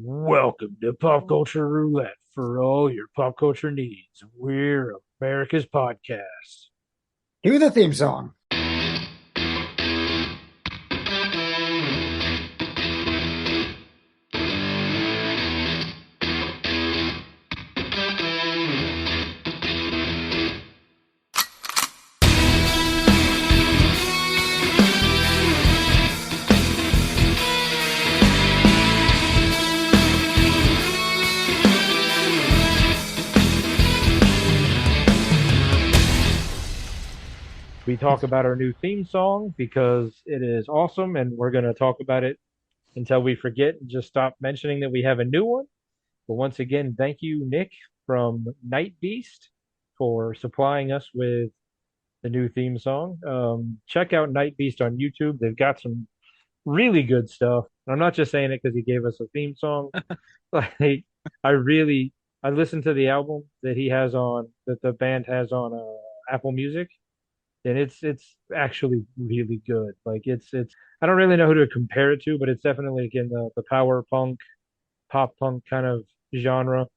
Welcome to Pop Culture Roulette for all your pop culture needs. We're America's podcast. Cue the theme song. We talk about our new theme song because it is awesome and we're going to talk about it until we forget and just stop mentioning that we have a new one. But once again, thank you, Nick from Night Beast, for supplying us with the new theme song. Check out Night Beast on YouTube. They've got some really good stuff. And I'm not just saying it because he gave us a theme song. Like I really I listened to the album that he has on that the band has on Apple Music, and it's actually really good. Like it's I don't really know who to compare it to, but it's definitely like in the power punk, pop punk kind of genre.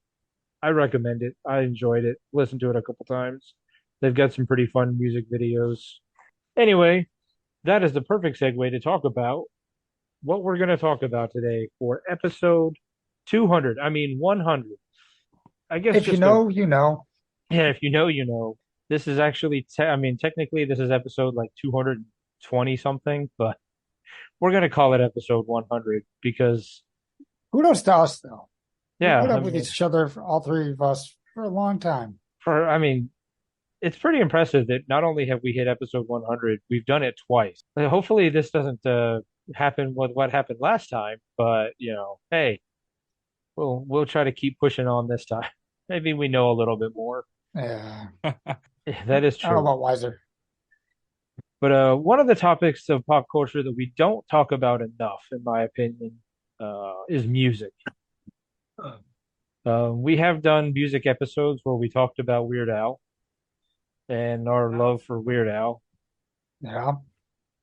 I recommend it. I enjoyed it. Listened to it a couple times. They've got some pretty fun music videos. Anyway, that is the perfect segue to talk about what we're going to talk about today for episode 200. I mean 100. I guess If you just a know, you know. Yeah, if you know, you know. This is actually I mean technically this is episode like 220 something, but we're going to call it episode 100 because Kudos to us, though. We yeah, put I up with mean each other, for all three of us, for a long time. for I mean it's pretty impressive that not only have we hit episode 100, we've done it twice. Hopefully this doesn't happen with what happened last time, but hey, we'll try to keep pushing on this time. Maybe we know a little bit more. Yeah. That is I don't know true. about Wiser. But one of the topics of pop culture that we don't talk about enough, in my opinion, is music. We have done music episodes where we talked about Weird Al and our love for Weird Al. Yeah.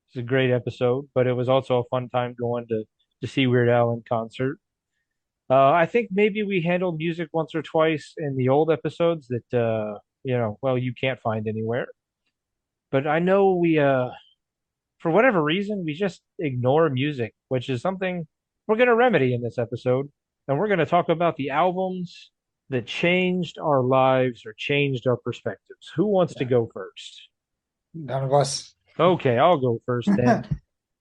It's a great episode, but it was also a fun time going to see Weird Al in concert. I think maybe we handled music once or twice in the old episodes that well, you can't find anywhere. But I know we for whatever reason, we just ignore music, which is something we're going to remedy in this episode. And we're going to talk about the albums that changed our lives or changed our perspectives. Who wants to Yeah. go first? None of us. Okay, I'll go first then.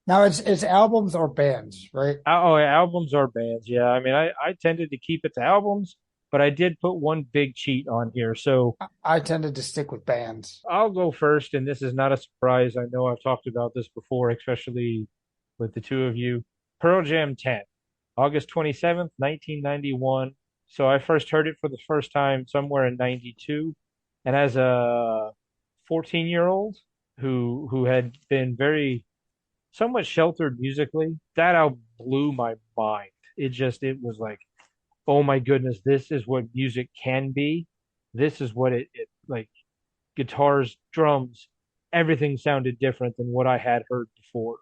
Now it's albums or bands, right? Oh, albums or bands. Yeah, I mean, I tended to keep it to albums, but I did put one big cheat on here. So I tended to stick with bands. I'll go first, and this is not a surprise. I know I've talked about this before, especially with the two of you. Pearl Jam 10, August 27th, 1991. So I first heard it for the first time somewhere in 92. And as a 14-year-old who had been very somewhat sheltered musically, that album blew my mind. It was like, oh my goodness, this is what music can be. This is what it like guitars, drums, everything sounded different than what I had heard before.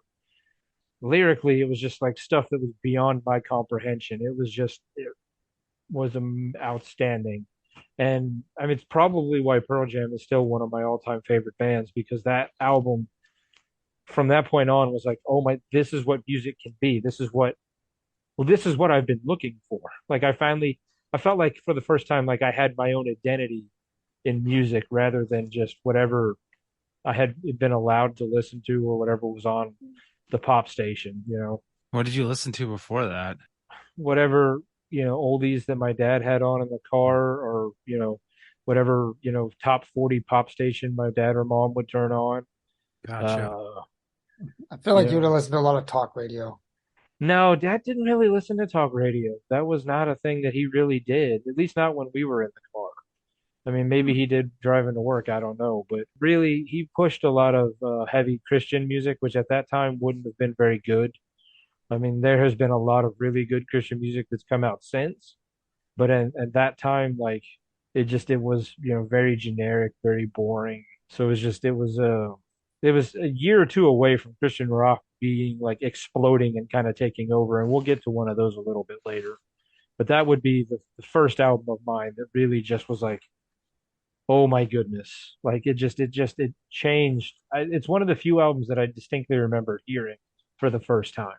Lyrically, it was just like stuff that was beyond my comprehension. It was outstanding. And I mean, it's probably why Pearl Jam is still one of my all-time favorite bands because that album from that point on was like, oh my, this is what music can be. This is what I've been looking for. Like I felt like for the first time, like I had my own identity in music rather than just whatever I had been allowed to listen to or whatever was on the pop station, What did you listen to before that? whatever, oldies that my dad had on in the car or, whatever, top 40 pop station my dad or mom would turn on. Gotcha. Uh, I feel you like you would have know, listened to a lot of talk radio. no, dad didn't really listen to talk radio. That was not a thing that he really did, at least not when we were in the car. I mean, maybe he did driving to work, I don't know, but really he pushed a lot of heavy Christian music, which at that time wouldn't have been very good. I mean, there has been a lot of really good Christian music that's come out since, but at that time, like it was, very generic, very boring. So it was a year or two away from Christian rock being like exploding and kind of taking over, and we'll get to one of those a little bit later. But that would be the first album of mine that really just was like, oh my goodness. Like it changed. It's one of the few albums that I distinctly remember hearing for the first time.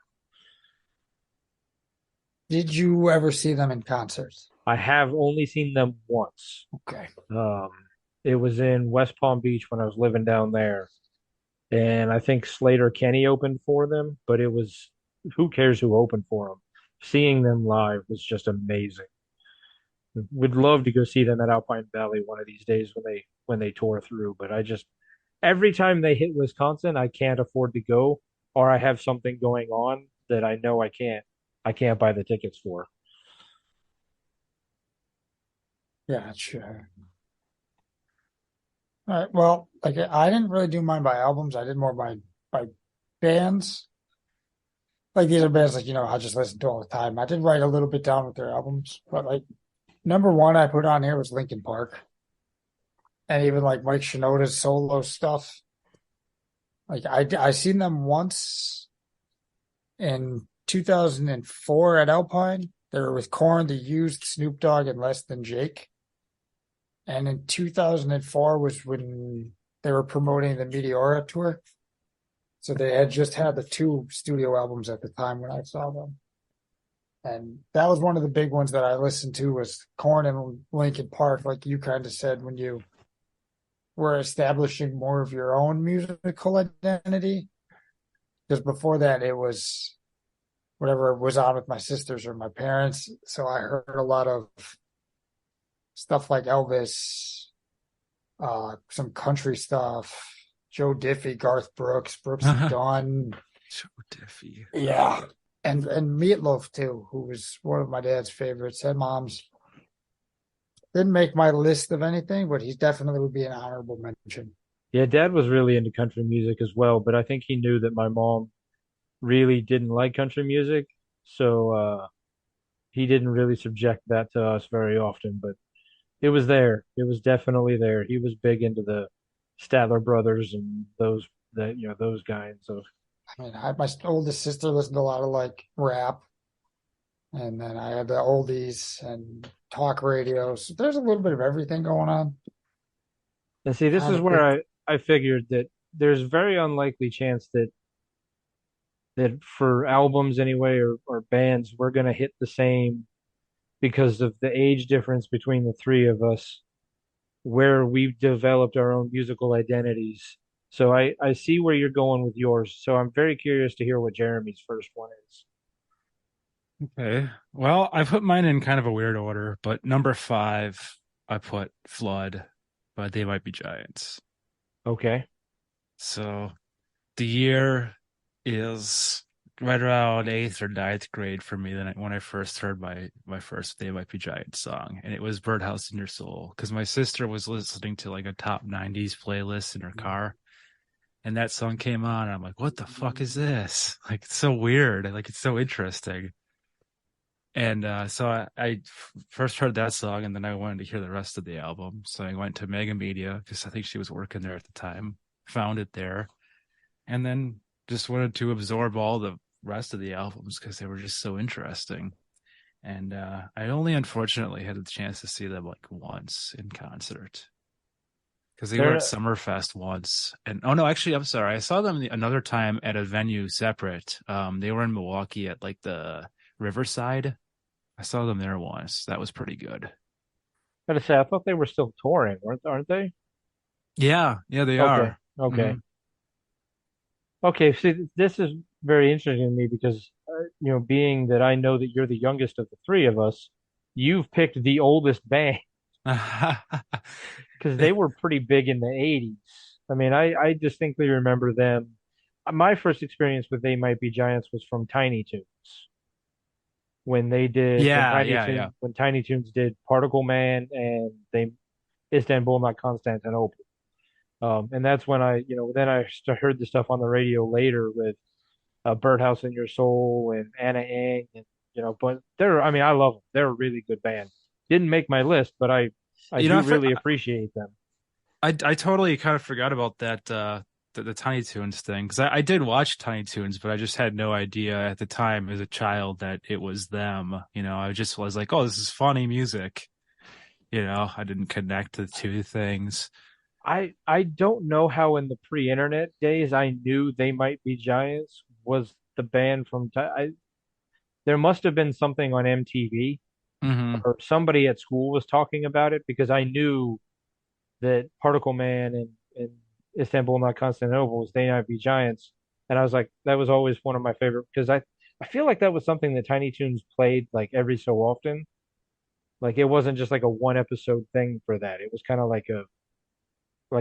Did you ever see them in concerts? I have only seen them once. Okay. Um, it was in West Palm Beach when I was living down there. And I think Slater Kenny opened for them, but it was who cares who opened for them? Seeing them live was just amazing. Would love to go see them at Alpine Valley one of these days when they tour through, but I just every time they hit Wisconsin, I can't afford to go, or I have something going on that I know I can't buy the tickets for. Yeah, sure. All right. Well, like I didn't really do mine by albums. I did more by bands. Like these are bands like I just listen to all the time. I did write a little bit down with their albums, but like number one I put on here was Linkin Park, and even like Mike Shinoda's solo stuff. Like I seen them once in 2004 at Alpine. They were with Korn, The Used, Snoop Dogg, and Less Than Jake. And in 2004 was when they were promoting the Meteora tour. So they had just had the two studio albums at the time when I saw them. And that was one of the big ones that I listened to was Korn and Linkin Park, like you kind of said when you were establishing more of your own musical identity. Because before that, it was whatever was on with my sisters or my parents. So I heard a lot of stuff like Elvis, some country stuff, Joe Diffie, Garth Brooks, Brooks and Dunn. Joe Diffie. Yeah. And Meatloaf too, who was one of my dad's favorites and mom's. Didn't make my list of anything, but he definitely would be an honorable mention. Yeah, Dad was really into country music as well, but I think he knew that my mom really didn't like country music, so he didn't really subject that to us very often, but it was there. It was definitely there. He was big into the Statler brothers and those kinds of. I mean, my oldest sister listened to a lot of like rap, and then I had the oldies and talk radio. So there's a little bit of everything going on. And see, this Kind is of where good. I figured that there's very unlikely chance that for albums anyway or bands we're gonna hit the same because of the age difference between the three of us where we've developed our own musical identities. So I see where you're going with yours. So I'm very curious to hear what Jeremy's first one is. Okay. Well, I put mine in kind of a weird order, but number five, I put Flood, but They Might Be Giants. Okay. So the year is right around eighth or ninth grade for me. When I first heard my first They Might Be Giants song, and it was Birdhouse in Your Soul, because my sister was listening to like a top '90s playlist in her car, and that song came on. And I'm like, what the fuck is this? Like, it's so weird. Like, it's so interesting. And so I first heard that song, and then I wanted to hear the rest of the album. So I went to Mega Media because I think she was working there at the time, found it there, and then just wanted to absorb all the rest of the albums because they were just so interesting. And I only unfortunately had the chance to see them like once in concert because they were at They're Summerfest once. And oh no, actually, I'm sorry, I saw them another time at a venue separate. They were in Milwaukee at like the Riverside. I saw them there once. That was pretty good. Gotta say, I thought they were still touring, aren't they? Yeah, they Okay. are. Okay. Hmm. Okay. See, this is very interesting to me because being that I know that you're the youngest of the three of us, you've picked the oldest band because they were pretty big in the 80s. I mean, I distinctly remember them. My first experience with They Might Be Giants was from Tiny Toons when they did Yeah. When Tiny Toons did Particle Man and they Istanbul, not Constantinople. And that's when then heard the stuff on the radio later with Birdhouse in Your Soul and Anna Ang, and but I mean, I love them. They're a really good band. Didn't make my list, but I You know, do really appreciate them. I totally kind of forgot about that the Tiny Toons thing because I did watch Tiny Toons, but I just had no idea at the time as a child that it was them. I just was like, oh, this is funny music. I didn't connect the two things. I don't know how in the pre-internet days I knew They Might Be Giants was the band from there must have been something on MTV Hmm. or somebody at school was talking about it because I knew that Particle Man and Istanbul Not Constantinople was They Might Be Giants, and I was like that was always one of my favorite because I feel like that was something that Tiny Toons played like every so often. Like it wasn't just like a one episode thing for that. It was kind of like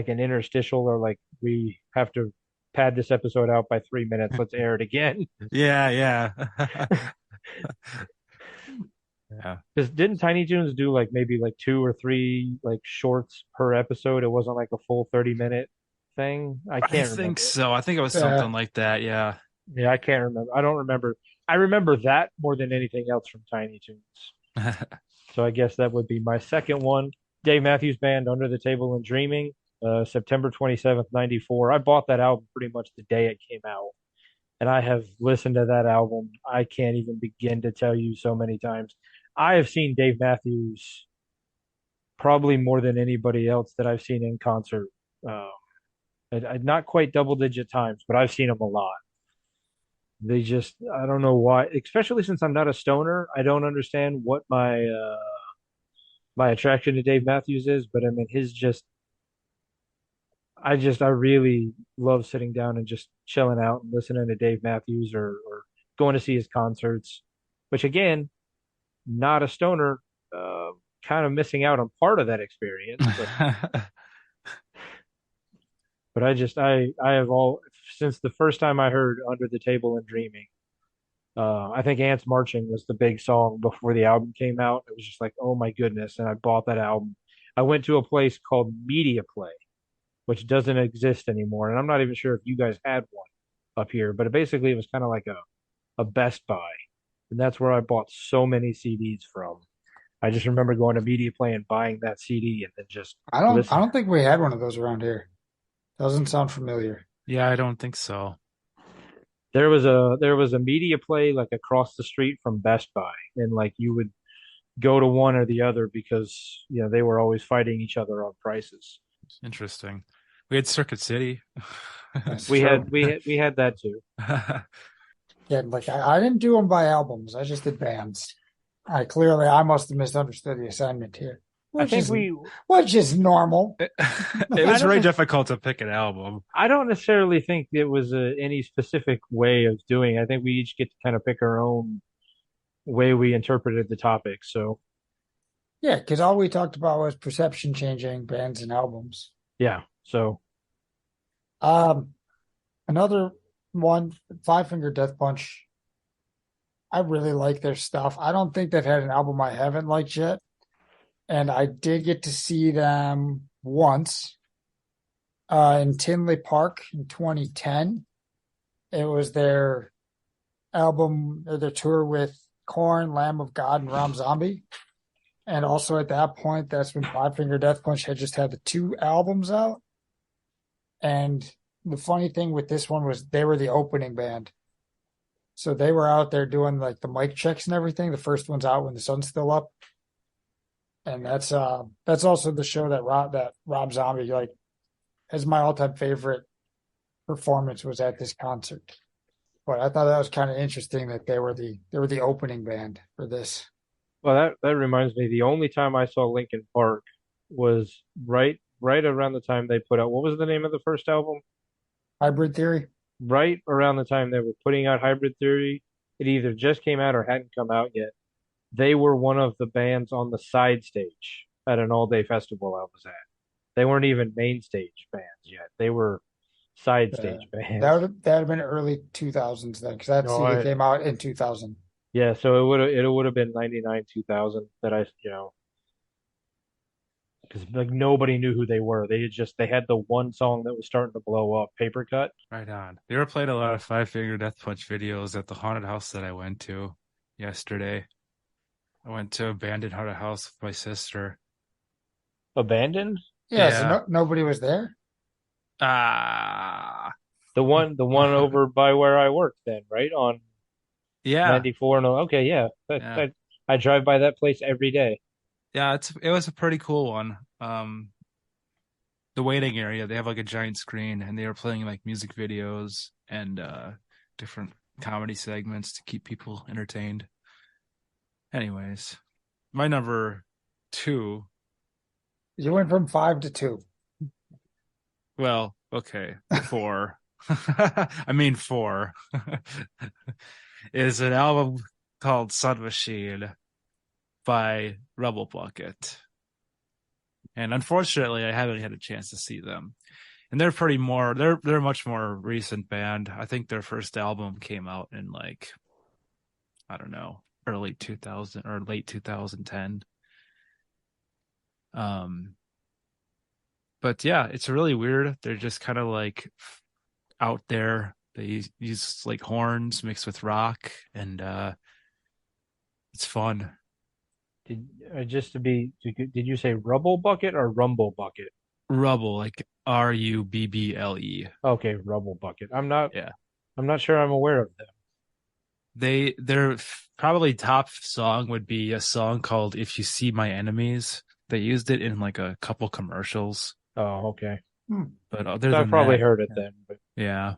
an interstitial or like we have to pad this episode out by 3 minutes. Let's air it again. Yeah, yeah. Yeah. Because didn't Tiny Toons do like maybe like two or three like shorts per episode? It wasn't like a full 30-minute thing. I I can't think remember. so. I think it was Yeah. something like that. Yeah. Yeah, I can't remember. I don't remember. I remember that more than anything else from Tiny Toons. So I guess that would be my second one. Dave Matthews Band, Under the Table and Dreaming, September 27th, 94. I bought that album pretty much the day it came out. And I have listened to that album. I can't even begin to tell you so many times. I have seen Dave Matthews probably more than anybody else that I've seen in concert. Um, not quite double digit times, but I've seen him a lot. They just, I don't know why, especially since I'm not a stoner. I don't understand what my attraction to Dave Matthews is, but I mean, I really love sitting down and just chilling out and listening to Dave Matthews or going to see his concerts, which again, not a stoner, uh, kind of missing out on part of that experience, but I have all since the first time I heard Under the Table and Dreaming. I think Ants Marching was the big song before the album came out. It was just like, oh my goodness. And I bought that album. I went to a place called Media Play, which doesn't exist anymore. And I'm not even sure if you guys had one up here, but basically it was kind of like a Best Buy. And that's where I bought so many CDs from. I just remember going to Media Play and buying that CD and then just I listening. don't think we had one of those around here. Doesn't sound familiar. Yeah, I don't think so. There was a Media Play like across the street from Best Buy, and like you would go to one or the other because they were always fighting each other on prices. Interesting. We had Circuit City. That's We true. had we had we had that too. Yeah, like I didn't do them by albums. I just did bands. I must have misunderstood the assignment here, I which think is we which is normal. It I was very don't difficult to pick an album. I don't necessarily think it was any specific way of doing it. I think we each get to kind of pick our own way we interpreted the topic. So Yeah, because all we talked about was perception changing bands and albums. yeah. So Um, Another one, Five Finger Death Punch. I really like their stuff. I don't think they've had an album I haven't liked yet. And I did get to see them once in Tinley Park in 2010. It was their album, or their tour with Korn, Lamb of God, and Rob Zombie. And also at that point, that's when Five Finger Death Punch had just had the two albums out. And the funny thing with this one was they were the opening band. So they were out there doing like the mic checks and everything. The first one's out when the sun's still up. And that's also the show that Rob Zombie like as my all-time favorite performance was at this concert. But I thought that was kind of interesting that they were the opening band for this. well, that reminds me. The only time I saw Linkin Park was right around the time they put out. What was the name of the first album? Hybrid Theory. Right around the time they were putting out Hybrid Theory. It either just came out or hadn't come out yet. They were one of the bands on the side stage at an all-day festival I was at. They weren't even main stage bands yet. They were side Uh, stage that bands. would have been early 2000s then, because that No, CD came out in 2000. yeah, so it would have been 99, 2000 that because like nobody knew who they were. They had the one song that was starting to blow up, Paper Cut. Right on. They were playing a lot of Five Finger Death Punch videos at the haunted house that I went to yesterday. I went to abandoned haunted house with my sister. Abandoned? Yeah, so Yeah. nobody was there. Ah, The one over by where I work then, right? On yeah, 94 and okay, yeah. That yeah, that I drive by that place every day. yeah. It was a pretty cool one. The waiting area, they have like a giant screen, and they were playing like music videos and different comedy segments to keep people entertained. Anyways, my number two. You went from 5 to 2. Well, okay, four. I mean, four is an album called Sun Machine by Rebel Bucket. And unfortunately, I haven't had a chance to see them. And they're a much more recent band. I think their first album came out in like, I don't know, early 2000 or late 2010. Um, but yeah, it's really weird. They're just kind of like out there. They use like horns mixed with rock, and it's fun. Did just to be did you say Rubble Bucket or Rumble Bucket? Rubble, like Rubble. Okay, Rubble Bucket. Yeah. I'm not sure I'm aware of them. Their probably top song would be a song called "If You See My Enemies." They used it in like a couple commercials, Oh, okay. Hmm. but other So I've than probably that, heard it then, but yeah,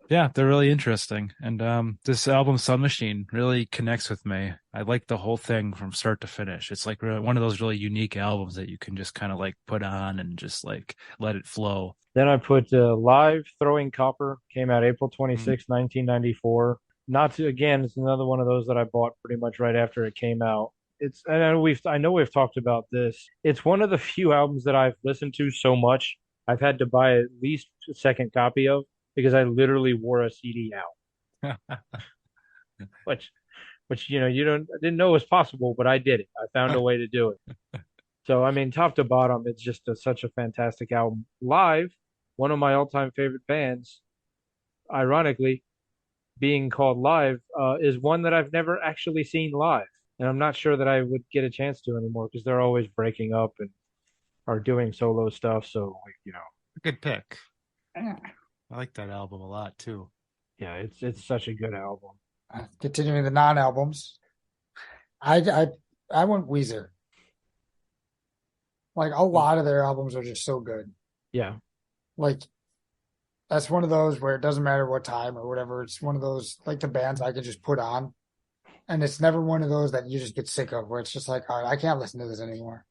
yeah, they're really interesting. And this album, Sun Machine, really connects with me. I like the whole thing from start to finish. It's like really, one of those really unique albums that you can just kind of like put on and just like let it flow. then I put Live Throwing Copper, came out April Mm. 26, 1994. Not to, again, it's another one of those that I bought pretty much right after it came out. I know we've talked about this. It's one of the few albums that I've listened to so much I've had to buy at least a second copy of because I literally wore a CD out, which you don't I didn't know was possible, but I did it. I found a way to do it. So I mean, top to bottom, it's just such a fantastic album. Live, one of my all-time favorite bands, ironically, being called Live, is one that I've never actually seen live, and I'm not sure that I would get a chance to anymore because they're always breaking up and are doing solo stuff. So like, Good pick. Yeah. I like that album a lot too. yeah, it's such a good album. Continuing the non-albums, I I went Weezer. Like a lot of their albums are just so good. Yeah, Like that's one of those where it doesn't matter what time or whatever. It's one of those like the bands I can just put on, and it's never one of those that you just get sick of, where it's just like, all right, I can't listen to this anymore.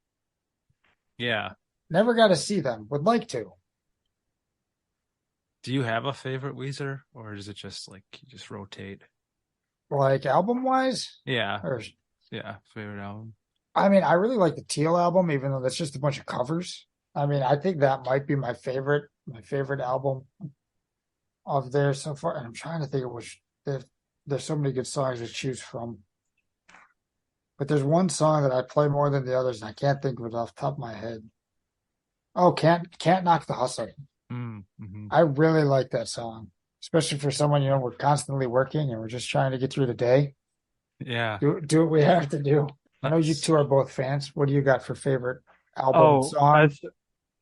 Yeah. Never got to see them. Would like to. Do you have a favorite Weezer, or is it just like you just rotate? Like album wise, Yeah, or yeah, favorite album. I mean, I really like the Teal album, even though that's just a bunch of covers. I mean, I think that might be my favorite album of theirs so far. And I'm trying to think of which there's so many good songs to choose from. But there's one song that I play more than the others, and I can't think of it off the top of my head. Oh, can't knock the hustle. Mm-hmm. I really like that song, especially for someone, we're constantly working and we're just trying to get through the day. Yeah. Do what we have to do. I know you two are both fans. What do you got for favorite album oh, song?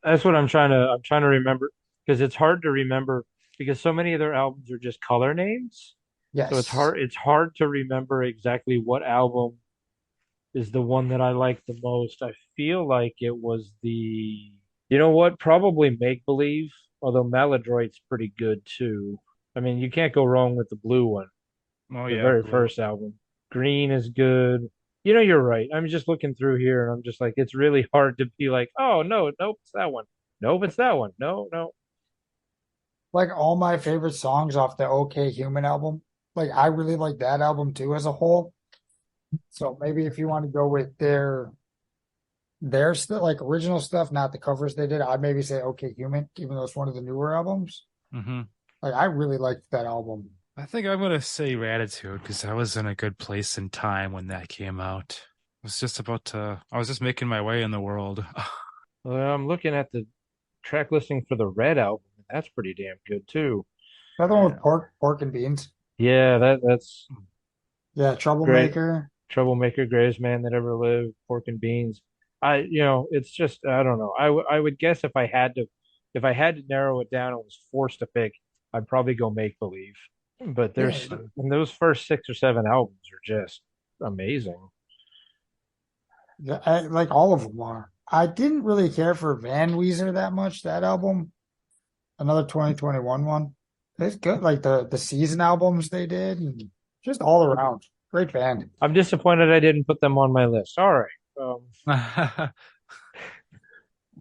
that's what I'm trying to remember because it's hard to remember because so many of their albums are just color names. So Yes. it's hard to remember exactly what album is the one that I like the most. I feel like it was you know what? Probably Make Believe, although Maladroit's pretty good too. I mean, you can't go wrong with the blue one, Oh the yeah, very Blue. first album. Green is good. You're right. I'm just looking through here and I'm just like, it's really hard to be like, oh no, nope, it's that one. Nope, it's that one. No, no. Like all my favorite songs off the OK Human album. Like I really like that album too as a whole. So maybe if you want to go with their stuff, like original stuff, not the covers they did, I'd maybe say OK Human, even though it's one of the newer albums. Mm-hmm. Like I really liked that album. I think I'm gonna say Gratitude because I was in a good place in time when that came out. I was just making my way in the world. Well, I'm looking at the track listing for the Red album. That's pretty damn good too. Another one with pork and beans. Yeah, that's Yeah, great. Troublemaker. Troublemaker, Greatest Man That Ever Lived, Pork and Beans. it's just I don't know. I would guess if I had to narrow it down and was forced to pick, I'd probably go Make Believe. But Yeah, there's and those first 6 or 7 albums are just amazing. yeah, like all of them are. I didn't really care for Van Weezer that much, that album. Another 2021 one. It's good. Like the season albums they did, and just all around. Great band. I'm disappointed I didn't put them on my list. All right.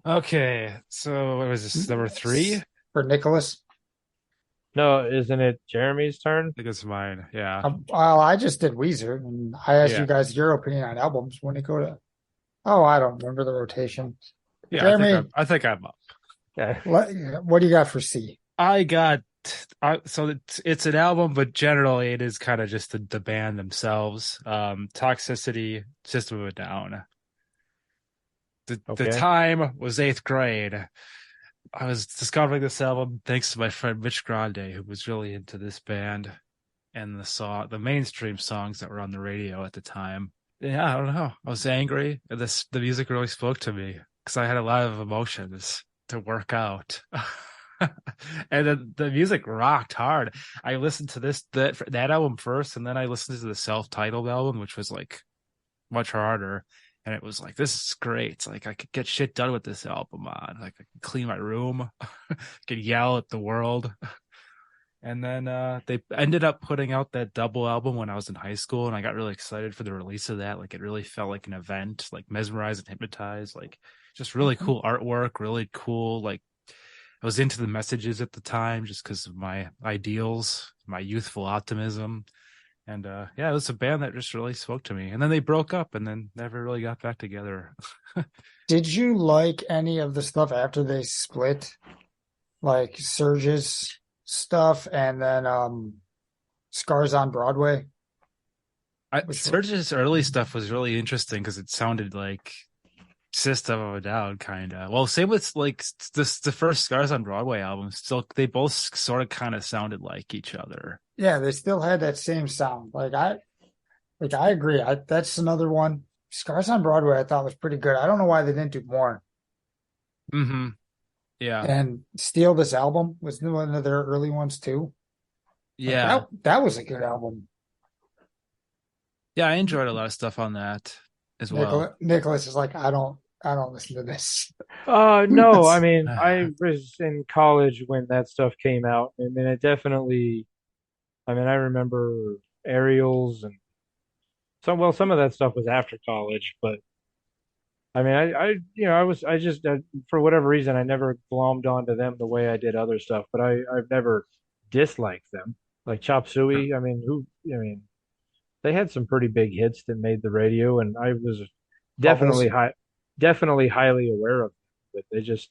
Okay, so what was this? Number three? I For Nicholas. No, isn't it Jeremy's turn? think it's mine. Yeah. Well, I just did Weezer, and I asked you Yeah. guys your opinion on albums when they go to. Oh, I don't remember the rotation. Yeah, Jeremy, I think I'm up. Yeah. what do you got for C? I got so it's an album, but generally it is kind of just the band themselves. Toxicity, System of a Down. The Okay. time was eighth grade. I was discovering this album thanks to my friend Mitch Grande, who was really into this band and the mainstream songs that were on the radio at the time. Yeah, I don't know. I was angry, and the music really spoke to me because I had a lot of emotions to work out. And the music rocked hard. I listened to that album first, and then I listened to the self-titled album, which was like much harder. And it was like, this is great. It's like I could get shit done with this album on. Like I could clean my room, could yell at the world. And then they ended up putting out that double album when I was in high school, and I got really excited for the release of that. Like it really felt like an event, like Mesmerize and Hypnotize, like just really Mhm. cool artwork, really cool. Like I was into the messages at the time just because of my ideals, my youthful optimism. And yeah, it was a band that just really spoke to me. And then they broke up and then never really got back together. Did you like any of the stuff after they split, like Surge's stuff, and then Scars on Broadway, which were Surge's early stuff was really interesting because it sounded like System of a Down, kind of. Well, same with like the first Scars on Broadway album. Still, they both sort of kind of sounded like each other. yeah, they still had that same sound. I agree. That's another one. Scars on Broadway I thought was pretty good. I don't know why they didn't do more. Mm-hmm. Yeah, And Steal This Album was one of their early ones too. Like yeah, that was a good album. yeah. I enjoyed a lot of stuff on that as well. Nicholas is like, I don't listen to this. No, I mean, I was in college when that stuff came out, and then it definitely, I mean, I remember Aerials and some of that stuff was after college, but I mean, I just, for whatever reason, I never glommed onto them the way I did other stuff, but I've never disliked them. Like Chop Suey, I mean, they had some pretty big hits that made the radio, and I was definitely Bubbles. high, definitely highly aware of them, but they just,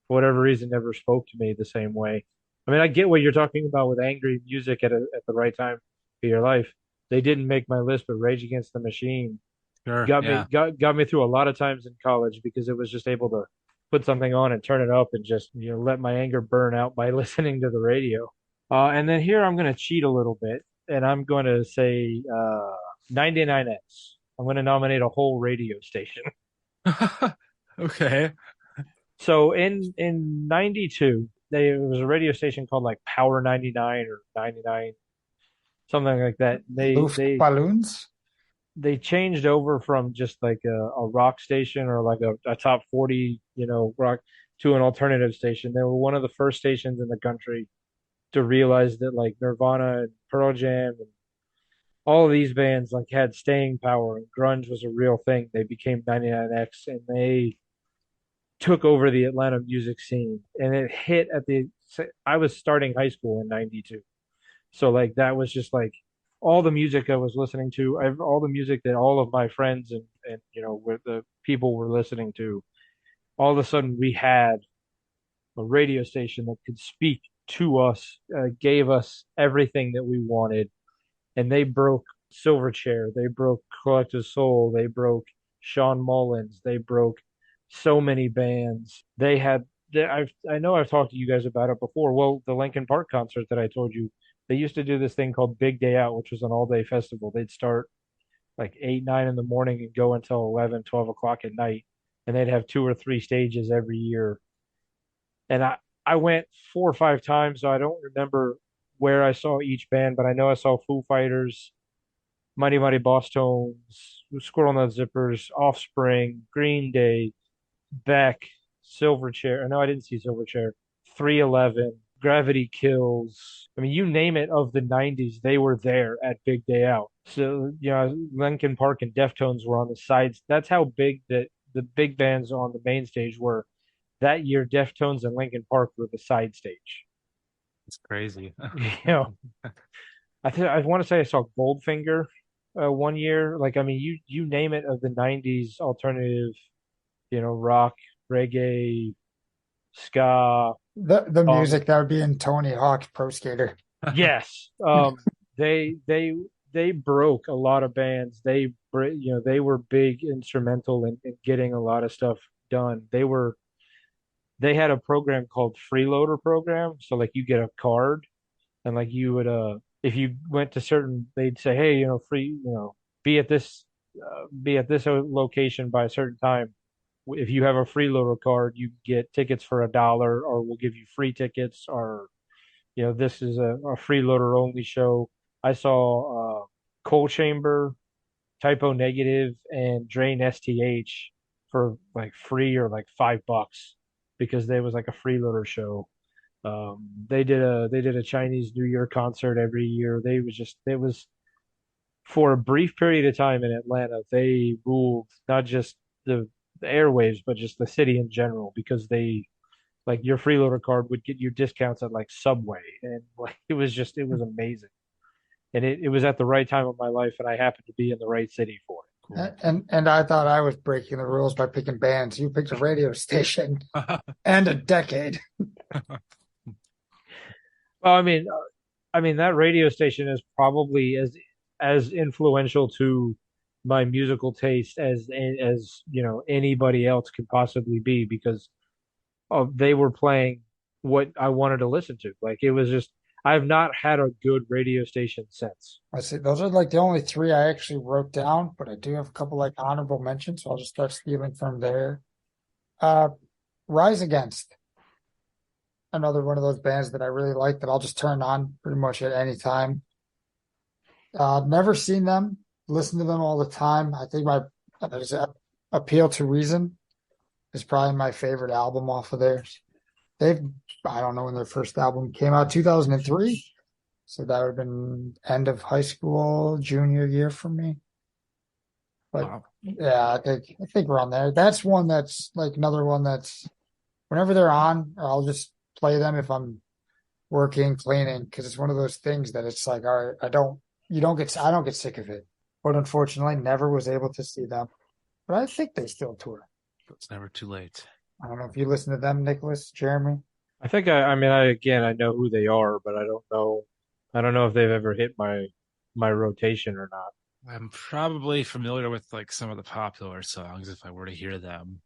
for whatever reason, never spoke to me the same way. I mean, I get what you're talking about with angry music at the right time of your life. They didn't make my list, but Rage Against the Machine Sure, yeah. got me through a lot of times in college because it was just able to put something on and turn it up and just let my anger burn out by listening to the radio. And then here I'm going to cheat a little bit and I'm going to say 99X. I'm going to nominate a whole radio station. Okay. So in 92, there was a radio station called like Power 99 or 99, something like that. Luft Balloons. They changed over from just like a rock station or like a top 40, rock to an alternative station. They were one of the first stations in the country to realize that like Nirvana and Pearl Jam and all of these bands like had staying power and grunge was a real thing. They became 99X and they took over the Atlanta music scene and it hit I was starting high school in 92. So like that was just like all the music I was listening to, all the music that all of my friends and with the people were listening to. All of a sudden, we had a radio station that could speak to us, gave us everything that we wanted, and they broke Silverchair, they broke Collective Soul, they broke Sean Mullins, they broke so many bands. I know I've talked to you guys about it before. Well, the Linkin Park concert that I told you, they used to do this thing called Big Day Out, which was an all-day festival. They'd start like 8, 9 in the morning and go until 11, 12 o'clock at night. and they'd have 2 or 3 stages every year. And I went 4 or 5 times, so I don't remember where I saw each band, but I know I saw Foo Fighters, Mighty Mighty Boss Tones, Squirrel Nut Zippers, Offspring, Green Day, Beck, Silverchair. No, I didn't see Silverchair. 311, Gravity Kills. I mean, you name it of the 90s, they were there at Big Day Out. So, Linkin Park and Deftones were on the sides. That's how big the big bands on the main stage were. That year, Deftones and Linkin Park were the side stage. It's crazy. You know, I want to say I saw Goldfinger one year. Like, I mean, you name it of the 90s alternative, rock, reggae, ska. The Um, music that would be in Tony Hawk's Pro Skater. yes. They they broke a lot of bands. They were big instrumental in getting a lot of stuff done. They had a program called Freeloader program. So like you get a card and like you would if you went to certain, they'd say, hey, free, be at this be at this location by a certain time. If you have a freeloader card, you get tickets for $1, or we'll give you free tickets, or this is a freeloader only show. I saw Coal Chamber, Typo Negative, and Drain STH for like free or like $5 because there was like a freeloader show. They did a Chinese New Year concert every year. It was for a brief period of time in Atlanta. They ruled not just the airwaves, but just the city in general because they like your freeloader card would get you discounts at like Subway, and like it was amazing. And it was at the right time of my life, and I happened to be in the right city for it. Cool. And I thought I was breaking the rules by picking bands. You picked a radio station and a decade. Well, I mean that radio station is probably as influential to my musical taste as anybody else could possibly be because they were playing what I wanted to listen to. Like it was just I've not had a good radio station since. I see those are like the only three I actually wrote down, but I do have a couple like honorable mentions, so I'll just start stealing from there. Uh, Rise Against, another one of those bands that I really like that I'll just turn on pretty much at any time. Never seen them, listen to them all the time. I think my Appeal to Reason is probably my favorite album off of theirs. I don't know when their first album came out, 2003. So that would have been end of high school, junior year for me. But Wow. yeah, I think we're on there. That's one that's like another one that's whenever they're on, I'll just play them if I'm working, cleaning, because it's one of those things that it's like, all right, I don't get sick of it. But unfortunately, never was able to see them. But I think they still tour. It's never too late. I don't know if you listen to them, Nicholas, Jeremy. I think I know who they are, but I don't know if they've ever hit my rotation or not. I'm probably familiar with like some of the popular songs if I were to hear them.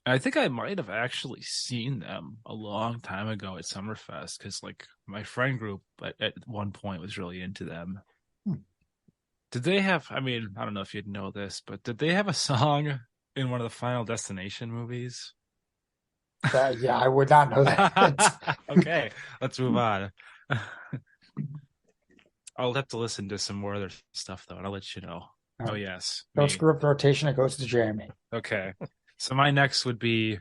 I think I might have actually seen them a long time ago at Summerfest because like my friend group at one point was really into them. Hmm. Did they have, I mean, I don't know if you'd know this, but did they have a song in one of the Final Destination movies? Yeah, I would not know that. Okay, let's move on. I'll have to listen to some more other stuff though, and I'll let you know. All Oh right. yes, Don't me. screw up the rotation. It goes to Jeremy. Okay. So my next would be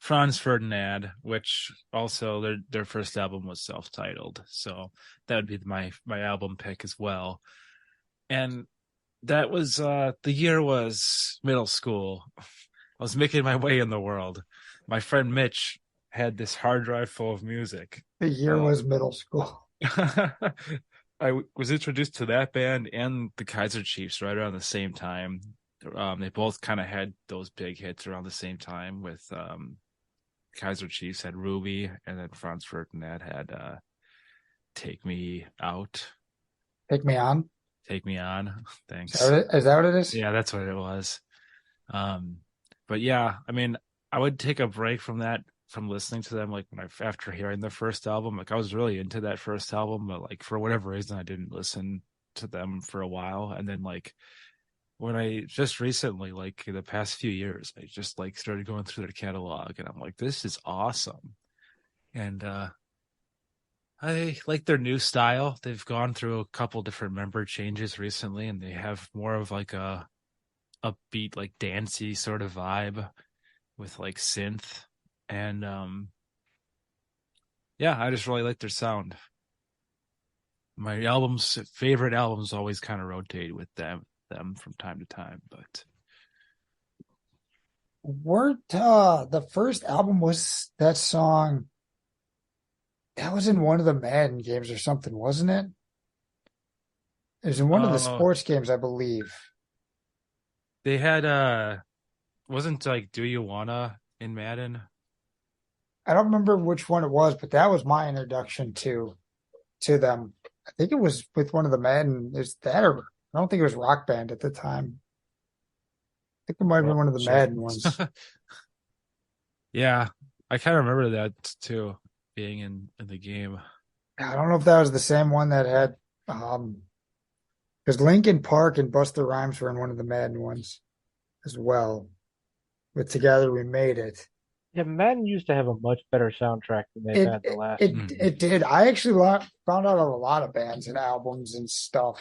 Franz Ferdinand, which also their first album was self-titled. So that would be my album pick as well. And that was the year was middle school. I was making my way in the world. My friend Mitch had this hard drive full of music. The year was middle school. I was introduced to that band and the Kaiser Chiefs right around the same time. They both kind of had those big hits around the same time. With Kaiser Chiefs had Ruby, and then Franz Ferdinand had "Take Me Out." Take me on. Take Me On. Thanks. Is that what it is? Yeah, that's what it was. But yeah, I mean, I would take a break from that, from listening to them, like after hearing the first album. Like I was really into that first album, but like for whatever reason, I didn't listen to them for a while, and then like when I just recently, like in the past few years, I just like started going through their catalog, and I'm like, this is awesome. And I like their new style. They've gone through a couple different member changes recently, and they have more of like a upbeat, like dancey sort of vibe with like synth. And yeah, I just really like their sound. My favorite albums always kind of rotate with them from time to time, but The first album was that song that was in one of the Madden games or something, wasn't it? It was in one of the oh, sports games, I believe. they had wasn't like Do You Wanna in Madden? I don't remember which one it was, but that was my introduction to them. I think it was with one of the Madden. Is that or I don't think it was Rock Band at the time. I think it might have been Well, one of the Shit. Madden ones. Yeah, I kind of remember that too, being in the game. I don't know if that was the same one that had because Linkin Park and Busta Rhymes were in one of the Madden ones as well. But Together We Made It. yeah, Madden used to have a much better soundtrack than they've It had the it last. it, it did. I actually found out of a lot of bands and albums and stuff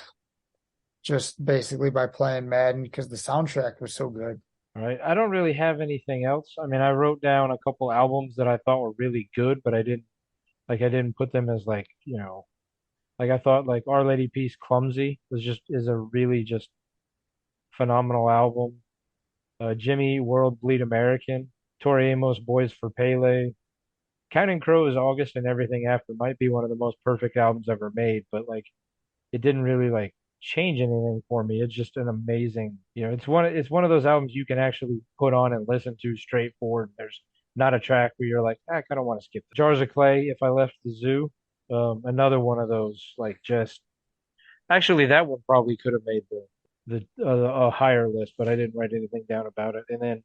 just basically by playing Madden because the soundtrack was so good. All right. I don't really have anything else. I mean, I wrote down a couple albums that I thought were really good, but I didn't put them as like, like I thought like Our Lady Peace Clumsy is a really just phenomenal album. Jimmy World Bleed American, Tori Amos Boys for Pele. Counting Crows August and Everything After might be one of the most perfect albums ever made, but like it didn't really like change anything for me. It's just an amazing, it's one of those albums you can actually put on and listen to straightforward. There's not a track where you're like, I kind of want to skip the Jars of Clay, If I Left the Zoo. Another one of those like just actually that one probably could have made the a higher list, but I didn't write anything down about it. And then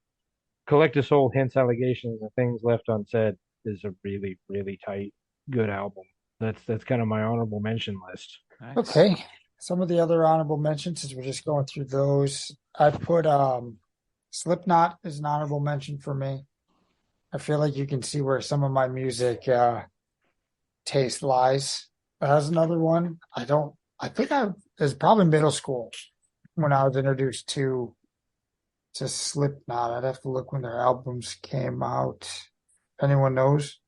Collective Soul, Hints, Allegations, and Things Left Unsaid is a really, really tight, good album. That's kind of my honorable mention list. Nice. Okay. Some of the other honorable mentions, since we're just going through those, I put Slipknot is an honorable mention for me. I feel like you can see where some of my music taste lies. That's another one. I think it was probably middle school when I was introduced to Slipknot. I'd have to look when their albums came out. Anyone knows?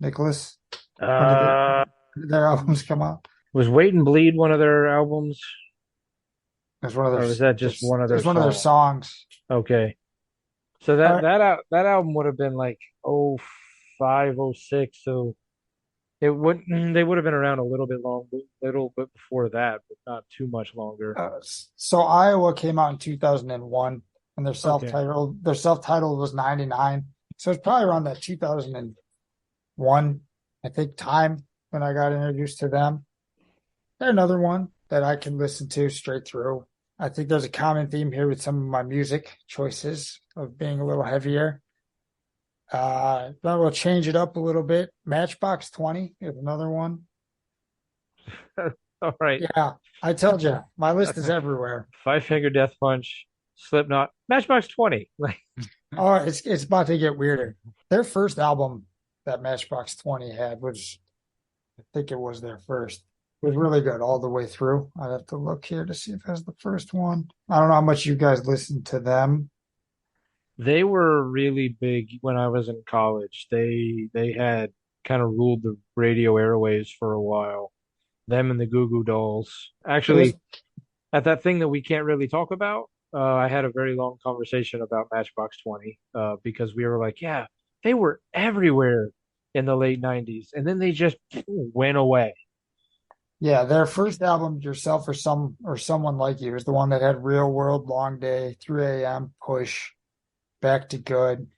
Nicholas? When did Uh, their albums come out? was Wait and Bleed one of their albums, It's one of or was that just one of their it's one of their songs? songs. Okay, so All that right. that that album would have been like 05, 06. So they would have been around a little bit before that, but not too much longer. So Iowa came out in 2001 and Okay. their self-titled was 99. So it's probably around that 2001, I think, time when I got introduced to them. They're another one that I can listen to straight through. I think there's a common theme here with some of my music choices of being a little heavier. But we'll change it up a little bit. Matchbox 20 is another one. All right. Yeah, I told you, my list is everywhere. Five Finger Death Punch, Slipknot, Matchbox 20. Like, Oh, it's about to get weirder. Their first album that Matchbox 20 had was, I think it was their first, was really good all the way through. I'd have to look here to see if that's the first one. I don't know how much you guys listened to them. they were really big when I was in college. They had kind of ruled the radio airwaves for a while. Them and the Goo Goo Dolls. So this, Actually, at that thing that we can't really talk about, I had a very long conversation about Matchbox 20 because we were like, yeah, they were everywhere in the late 90s, and then they just went away. yeah, their first album, Yourself or Someone Like You, is the one that had Real World, Long Day, 3 a.m., Push, Back to Good.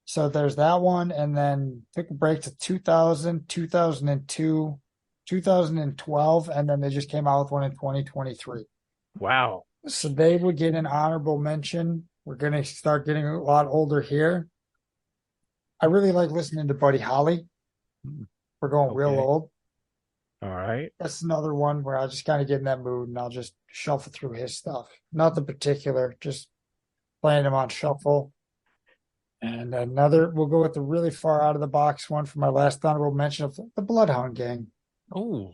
So there's that one, and then took a break to 2000, 2002, 2012, and then they just came out with one in 2023. Wow. So they would get an honorable mention. We're going to start getting a lot older here. I really like listening to Buddy Holly. We're going real Okay. old. All right. That's another one where I just kind of get in that mood and I'll just shuffle through his stuff. Nothing particular, just playing him on shuffle. And we'll go with the really far out of the box one for my last honorable mention of the Bloodhound Gang. Oh,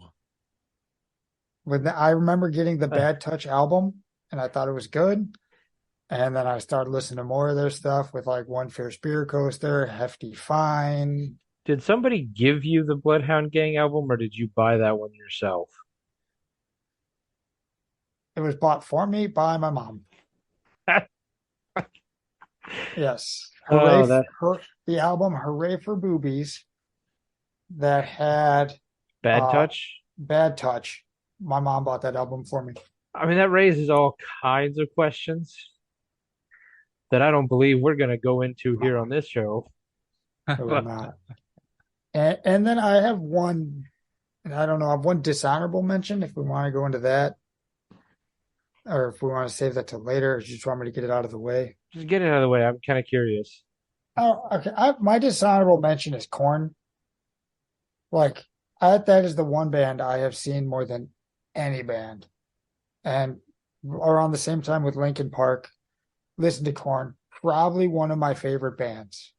I remember getting the Bad Touch album and I thought it was good. And then I started listening to more of their stuff with like One Fair Spear Coaster, Hefty Fine. Did somebody give you the Bloodhound Gang album, or did you buy that one yourself? It was bought for me by my mom. Yes. Oh, that The album Hooray for Boobies that had Bad uh Touch. Bad Touch. My mom bought that album for me. I mean, that raises all kinds of questions that I don't believe we're going to go into here on this show. It will not. And then I have one, and I don't know, I have one dishonorable mention if we want to go into that, or if we want to save that till later, or just want me to get it out of the way. Just get it out of the way. I'm kind of curious. Oh, okay. My dishonorable mention is Korn. Like, that is the one band I have seen more than any band. And around the same time with Linkin Park, listen to Korn. Probably one of my favorite bands.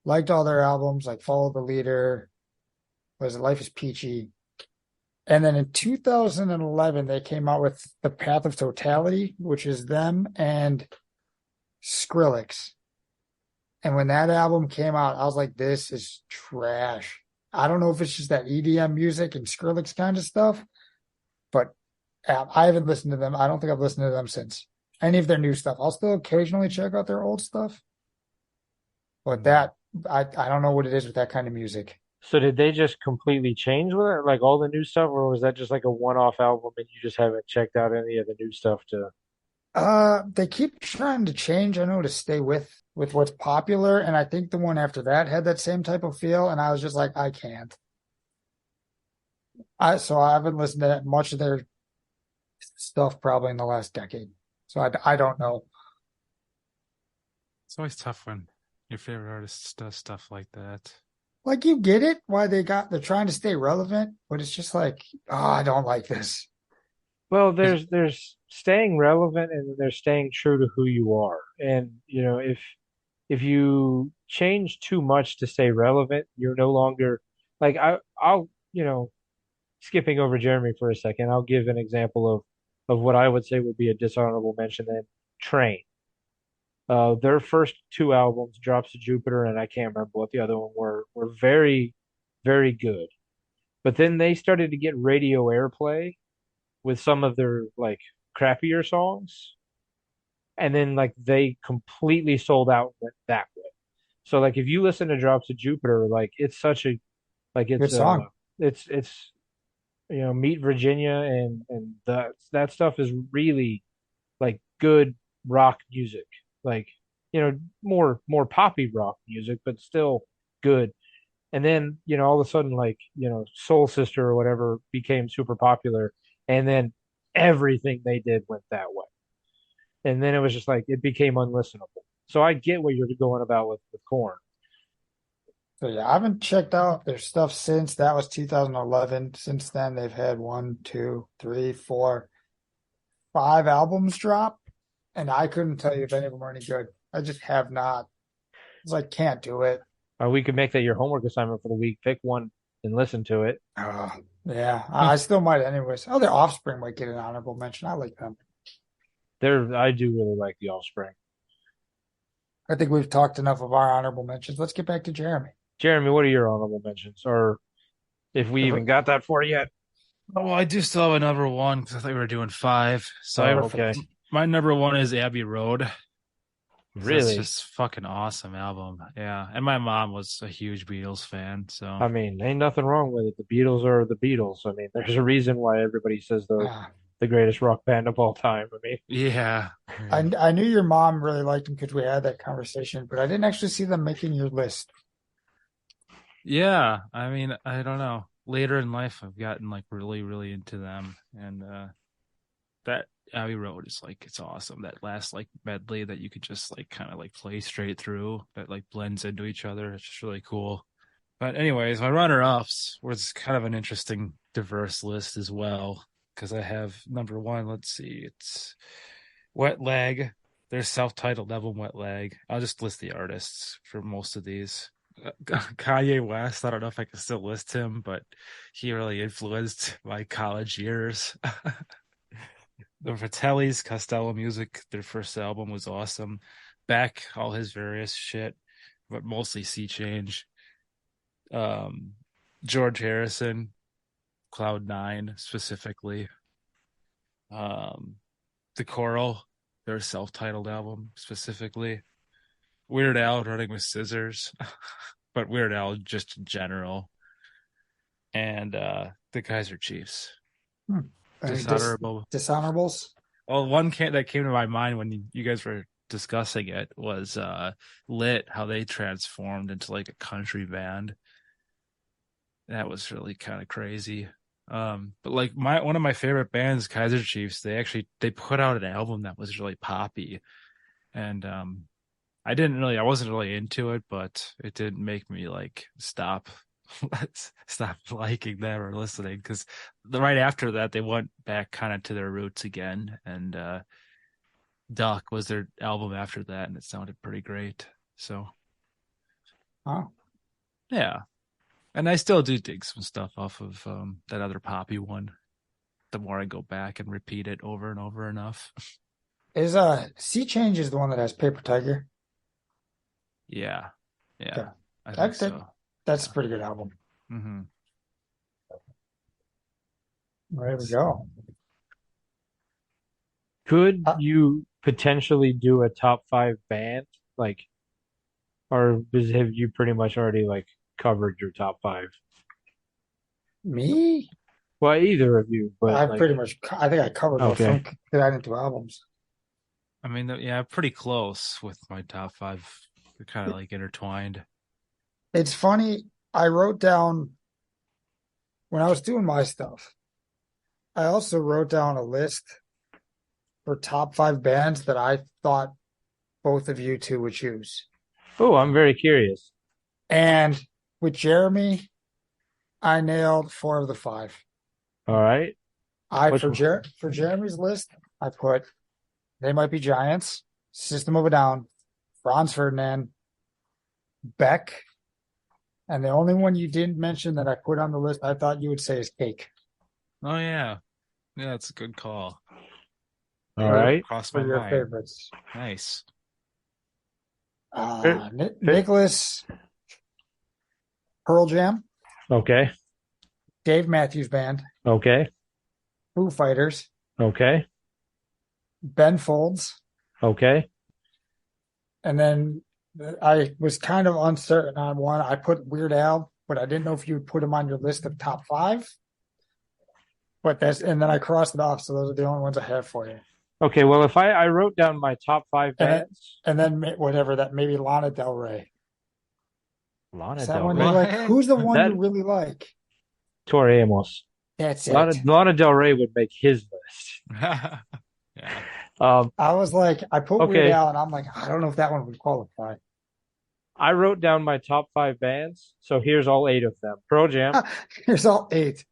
Liked all their albums, like Follow the Leader, was it Life is Peachy. And then in 2011, they came out with The Path of Totality, which is them and Skrillex. And when that album came out, I was like, this is trash. I don't know if it's just that EDM music and Skrillex kind of stuff, but I haven't listened to them. I don't think I've listened to them since any of their new stuff. I'll still occasionally check out their old stuff, but I don't know what it is with that kind of music. So did they just completely change with it, like all the new stuff, or was that just like a one-off album and you just haven't checked out any of the new stuff to? They keep trying to change, I know, to stay with what's popular, and I think the one after that had that same type of feel, and I was just like, I can't. So I haven't listened to much of their stuff probably in the last decade. So I don't know. it's always tough when your favorite artist does stuff like that. Like you get it why they're trying to stay relevant, but it's just like, oh, I don't like this. Well, there's staying relevant and there's staying true to who you are. And if you change too much to stay relevant, you're no longer like I'll skipping over Jeremy for a second, I'll give an example of what I would say would be a dishonorable mention then Train. Their first two albums, Drops of Jupiter, and I can't remember what the other one were very, very good. But then they started to get radio airplay with some of their like crappier songs, and then like they completely sold out and went that way. So like if you listen to Drops of Jupiter, like it's such a like Good song. it's Meet Virginia and that stuff is really like good rock music. Like, more poppy rock music, but still good. And then, all of a sudden, like, Soul Sister or whatever became super popular. And then everything they did went that way. And then it was just like it became unlistenable. So I get what you're going about with Korn. So yeah, I haven't checked out their stuff since that was 2011. Since then, they've had one, two, three, four, five albums drop, and I couldn't tell you if any of them are any good. I just have not. It's like can't do it. We could make that your homework assignment for the week. Pick one and listen to it. Yeah, I still might anyways. Oh, their Offspring might get an honorable mention. I like them. I do really like the Offspring. I think we've talked enough of our honorable mentions. Let's get back to Jeremy. Jeremy, what are your honorable mentions? Or if we even got that for yet? Oh, well, I do still have a number one because I thought we were doing five. So Okay. My number one is Abbey Road. Really? That's just fucking awesome album. Yeah. And my mom was a huge Beatles fan. So I mean, ain't nothing wrong with it. The Beatles are the Beatles. I mean, there's a reason why everybody says they're Ah, the greatest rock band of all time. I mean, yeah. I knew your mom really liked them because we had that conversation, but I didn't actually see them making your list. Yeah. I mean, I don't know. Later in life, I've gotten like really, really into them. And that Abbey Road is like, it's awesome. That last like medley that you could just like kind of like play straight through that like blends into each other. It's just really cool. But anyways, my runner-ups was kind of an interesting, diverse list as well. Because I have number one, let's see, it's Wet Leg. Their self-titled album, Wet Leg. I'll just list the artists for most of these. Kanye West, I don't know if I can still list him, but he really influenced my college years. The Fratellis, Costello Music, their first album was awesome. Beck, all his various shit, but mostly Sea Change. Um, George Harrison, Cloud Nine specifically. Um, The Coral, their self-titled album specifically. Weird Al, Running with Scissors, but Weird Al just in general. And the Kaiser Chiefs. Dishonorable. Dishonorables. Well, one that came to my mind when you guys were discussing it was Lit, how they transformed into like a country band. That was really kind of crazy. But like one of my favorite bands, Kaiser Chiefs, they put out an album that was really poppy. And I wasn't really into it, but it didn't make me like stop liking them or listening, because right after that they went back kind of to their roots again, and Duck was their album after that, and it sounded pretty great. So yeah, and I still do dig some stuff off of that other poppy one the more I go back and repeat it over and over enough. Is Sea Change is the one that has Paper Tiger? Yeah. Okay. I think so. That's a pretty good album. Mm-hmm. There we go. Could you potentially do a top five band? Like, or have you pretty much already like covered your top five? Me? Well, either of you, but I like, pretty much, I think I covered most of them because I didn't do albums. I mean, yeah, pretty close with my top five. They're kind of like intertwined. It's funny. I wrote down when I was doing my stuff, I also wrote down a list for top five bands that I thought both of you two would choose. Oh, I'm very curious. And with Jeremy, I nailed 4 of the 5. All right. For Jeremy's list, I put They Might Be Giants, System of a Down, Franz Ferdinand, Beck, and the only one you didn't mention that I put on the list I thought you would say is Cake. Oh yeah, that's a good call. All right, cross my your mind. Favorites. Nice. Nicholas, Pearl Jam. Okay. Dave Matthews Band. Okay. Foo Fighters. Okay. Ben Folds. Okay. And then I was kind of uncertain on one. I put Weird Al, but I didn't know if you would put him on your list of top 5. But and then I crossed it off, so those are the only ones I have for you. Okay, well, if I wrote down my top 5 bands, and then whatever that, maybe Lana Del Rey. Lana Del Rey. Like, who's the one you really like? Tori Amos. That's it. Lana Del Rey would make his list. Yeah. I was like, I put Weird Al, and I'm like, I don't know if that one would qualify. I wrote down my top 5 bands, so here's all 8 of them. Pearl Jam. Here's all 8.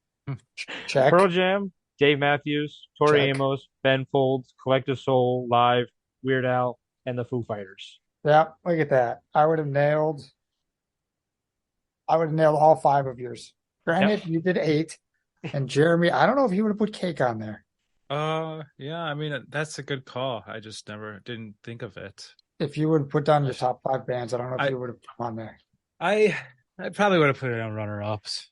Check. Pearl Jam, Dave Matthews, Tori Amos, Ben Folds, Collective Soul, Live, Weird Al, and the Foo Fighters. Yeah, look at that. I would have nailed all 5 of yours. Granted, you did 8. And Jeremy, I don't know if he would have put Cake on there. Yeah, I mean, that's a good call. I just didn't think of it. If you would have put down your top 5 bands, I don't know if you would have put them on there. I probably would have put it on runner-ups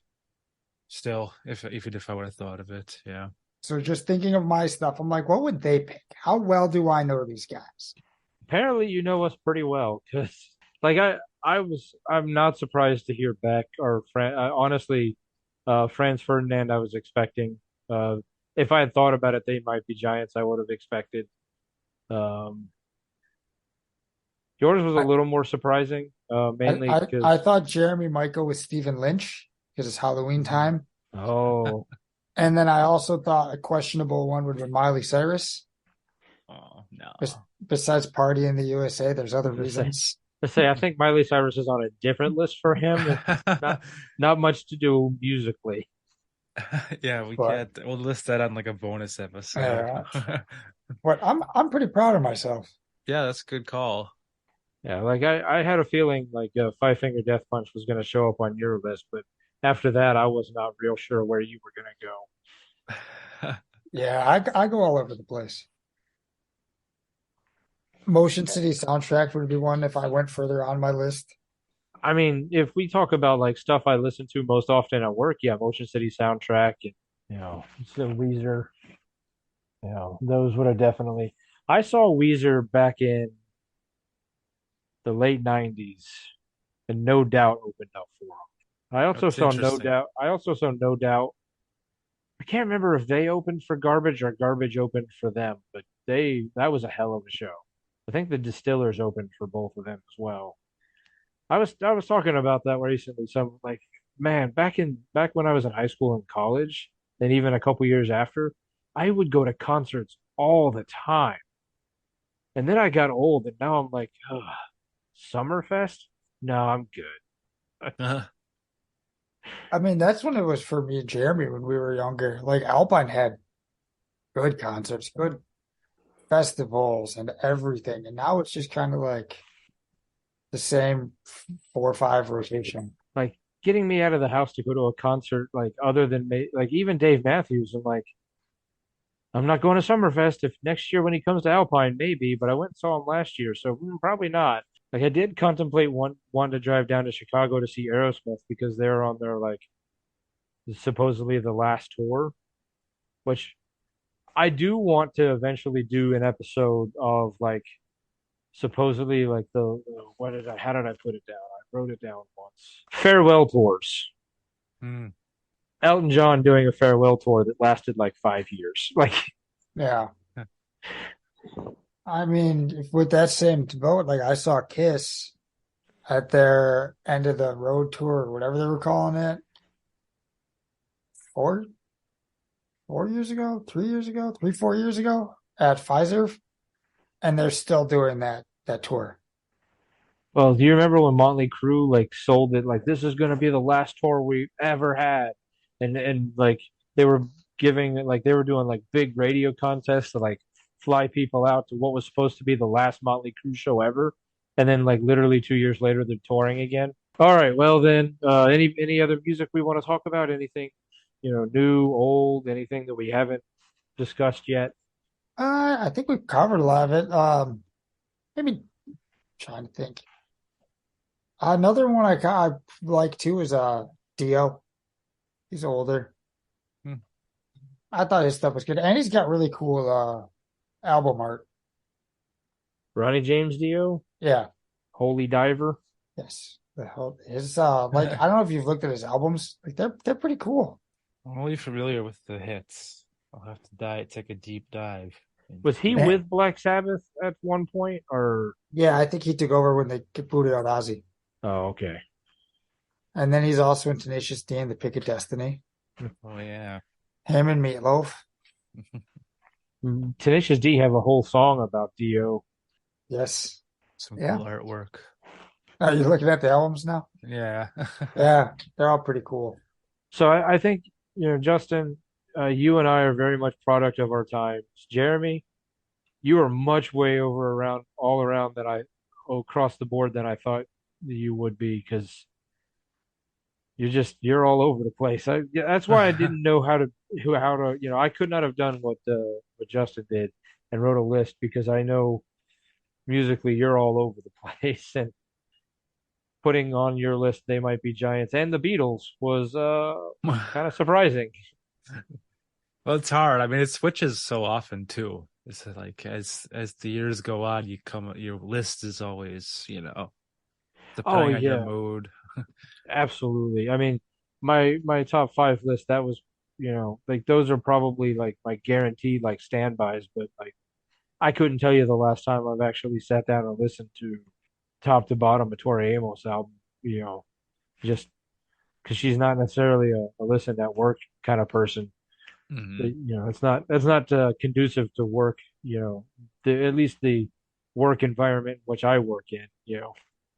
still, even if I would have thought of it. Yeah. So just thinking of my stuff, I'm like, what would they pick? How well do I know these guys? Apparently you know us pretty well, because like I'm not surprised to hear Beck or honestly, Franz Ferdinand I was expecting. If I had thought about it, They Might Be Giants, I would have expected. Yours was a little more surprising, mainly because I thought Jeremy might go with Stephen Lynch because it's Halloween time. Oh. And then I also thought a questionable one would be Miley Cyrus. Oh, no. Besides Party in the USA, there's other reasons. Let's say I think Miley Cyrus is on a different list for him. It's not not much to do musically. Yeah, we But can't. We'll list that on like a bonus episode. uh, I'm pretty proud of myself. Yeah, that's a good call. Yeah, like I had a feeling like Five Finger Death Punch was going to show up on your list, but after that, I was not real sure where you were going to go. Yeah, I go all over the place. Motion City soundtrack would be one if I went further on my list. I mean, if we talk about like stuff I listen to most often at work, yeah, Motion City soundtrack and so Weezer, those would have definitely. I saw Weezer back in the late '90s, and No Doubt opened up for them. I also That's saw No interesting. Doubt. I also saw No Doubt. I can't remember if they opened for Garbage or Garbage opened for them, but they that was a hell of a show. I think the Distillers opened for both of them as well. I was talking about that recently. Some like man, back when I was in high school and college, and even a couple years after, I would go to concerts all the time. And then I got old, and now I'm like, ugh, Summerfest? No, I'm good. Uh, I mean, that's when it was for me and Jeremy when we were younger. Like Alpine had good concerts, good festivals, and everything. And now it's just kind of like the same 4 or 5 rotation. Like getting me out of the house to go to a concert, like other than like even Dave Matthews, I'm like, I'm not going to Summerfest. If next year when he comes to Alpine, maybe, but I went and saw him last year, so probably not. Like I did contemplate wanting to drive down to Chicago to see Aerosmith because they're on their like supposedly the last tour, which I do want to eventually do an episode of like supposedly like the what did I how did I put it down? I wrote it down once. Farewell tours. hmm. Elton John doing a farewell tour that lasted like 5 years. Like Yeah. I mean, if with that same boat, like I saw Kiss at their end of the road tour or whatever they were calling it, four 4 years ago, 3 years ago, 4 years ago at Pfizer, and they're still doing that tour. well, do you remember when Motley Crue like sold it like this is going to be the last tour we've ever had, and like they were giving like they were doing like big radio contests to like fly people out to what was supposed to be the last Motley Crue show ever, and then like literally 2 years later they're touring again. All right, well then, any other music we want to talk about? Anything, new, old, anything that we haven't discussed yet? I think we've covered a lot of it. Maybe trying to think. Another one I like too is Dio. He's older. Hmm. I thought his stuff was good, and he's got really cool album art. Ronnie James Dio, Yeah, Holy Diver. yes. The hell his like I don't know if you've looked at his albums, like they're pretty cool. I'm only familiar with the hits. I'll have to take a deep dive Was he into. Man, with Black Sabbath at one point, or? yeah, I think he took over when they booted out Ozzy, Oh, okay. and then he's also in Tenacious D and the Pick of Destiny. Oh yeah, Him and Meatloaf. Tenacious D have a whole song about Dio. Yes, some yeah. cool artwork. Are you looking at the albums now? Yeah. Yeah, they're all pretty cool. So I think, Justin, you and I are very much product of our times. Jeremy, you are much way over around all around that across the board than I thought you would be because you're all over the place. Yeah, that's why I didn't know how to I could not have done what Justin did and wrote a list because I know musically you're all over the place and putting on your list they might be giants and the Beatles was kind of surprising. Well, it's hard. I mean, it switches so often too. It's like as the years go on, your list is always, Oh depending on your yeah, mood. absolutely. I mean, my top five list that was like those are probably like my guaranteed like standbys, but like I couldn't tell you the last time I've actually sat down and listened to top to bottom a Tori Amos album. Just because she's not necessarily a listen at work kind of person. Hmm. It's not conducive to work. At least the work environment in which I work in.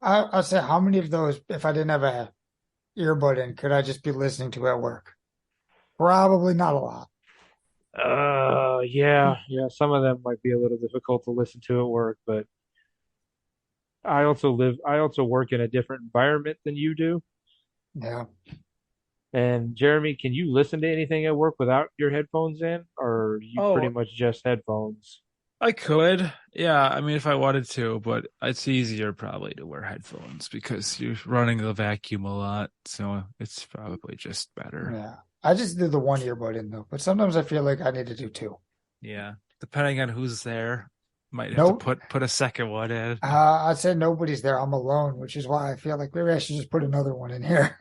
I'd say how many of those, if I didn't have a earbud in, could I just be listening to at work? Probably not a lot. Yeah. Some of them might be a little difficult to listen to at work, but I also work in a different environment than you do. Yeah. And Jeremy, can you listen to anything at work without your headphones in, or you pretty Oh, much just headphones? I could. Yeah, I mean, if I wanted to, but it's easier probably to wear headphones because you're running the vacuum a lot. So it's probably just better. Yeah. I just do the one earbud in though, but sometimes I feel like I need to do two. Yeah. Depending on who's there, might have to No, put a second one in. I'd say nobody's there. I'm alone, which is why I feel like maybe I should just put another one in here.